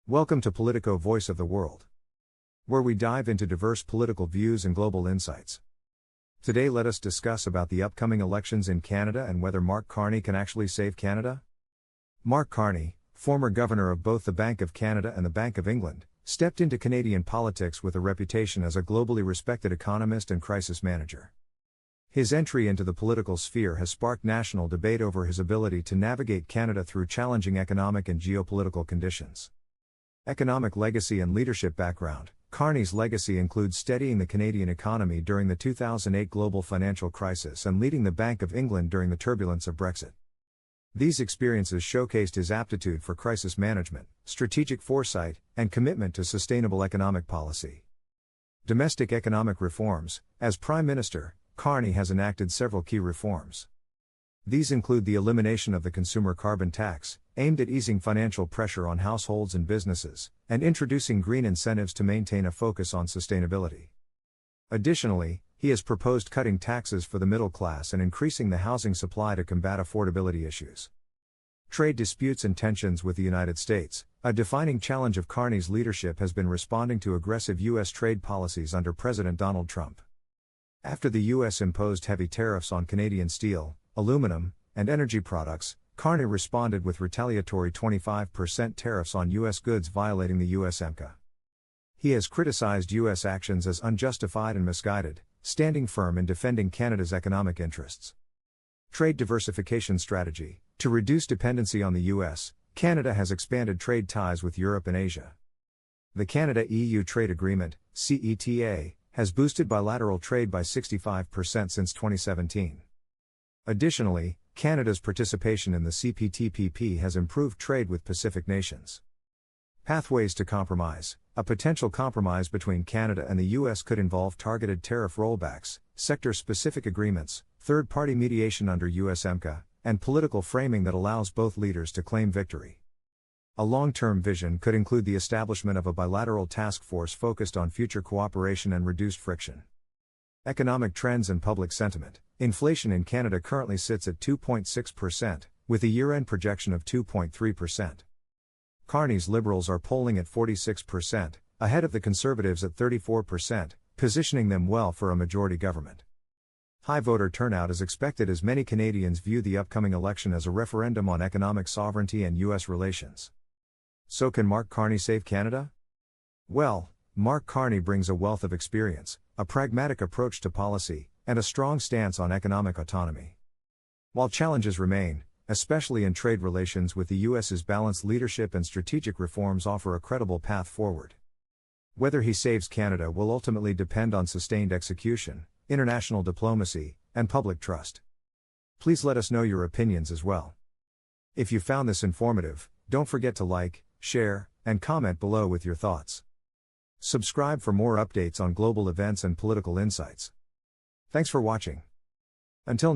Welcome to Politico, Voice of the World, where we dive into diverse political views and global insights. Today let us discuss about the upcoming elections in Canada and whether Mark Carney can actually save Canada. Mark Carney, former governor of both the Bank of Canada and the Bank of England, stepped into Canadian politics with a reputation as a globally respected economist and crisis manager. His entry into the political sphere has sparked national debate over his ability to navigate Canada through challenging economic and geopolitical conditions. Economic legacy and leadership background. Carney's legacy includes steadying the Canadian economy during the 2008 global financial crisis and leading the Bank of England during the turbulence of Brexit. These experiences showcased his aptitude for crisis management, strategic foresight, and commitment to sustainable economic policy. Domestic economic reforms. As Prime Minister, Carney has enacted several key reforms. These include the elimination of the consumer carbon tax, aimed at easing financial pressure on households and businesses, and introducing green incentives to maintain a focus on sustainability. Additionally, he has proposed cutting taxes for the middle class and increasing the housing supply to combat affordability issues. Trade disputes and tensions with the United States. A defining challenge of Carney's leadership has been responding to aggressive U.S. trade policies under President Donald Trump. After the U.S. imposed heavy tariffs on Canadian steel, aluminum, and energy products, Carney responded with retaliatory 25% tariffs on U.S. goods violating the USMCA. He has criticized U.S. actions as unjustified and misguided, standing firm in defending Canada's economic interests. Trade diversification strategy. To reduce dependency on the U.S., Canada has expanded trade ties with Europe and Asia. The Canada-EU Trade Agreement, CETA, has boosted bilateral trade by 65% since 2017. Additionally, Canada's participation in the CPTPP has improved trade with Pacific nations. Pathways to compromise. A potential compromise between Canada and the U.S. could involve targeted tariff rollbacks, sector-specific agreements, third-party mediation under USMCA, and political framing that allows both leaders to claim victory. A long-term vision could include the establishment of a bilateral task force focused on future cooperation and reduced friction. Economic trends and public sentiment. Inflation in Canada currently sits at 2.6%, with a year-end projection of 2.3%. Carney's Liberals are polling at 46%, ahead of the Conservatives at 34%, positioning them well for a majority government. High voter turnout is expected as many Canadians view the upcoming election as a referendum on economic sovereignty and U.S. relations. So can Mark Carney save Canada? Well, Mark Carney brings a wealth of experience, a pragmatic approach to policy, and a strong stance on economic autonomy. While challenges remain, especially in trade relations with the U.S.'s balanced leadership and strategic reforms offer a credible path forward. Whether he saves Canada will ultimately depend on sustained execution, international diplomacy, and public trust. Please let us know your opinions as well. If you found this informative, don't forget to like, share, and comment below with your thoughts. Subscribe for more updates on global events and political insights. Thanks for watching. Until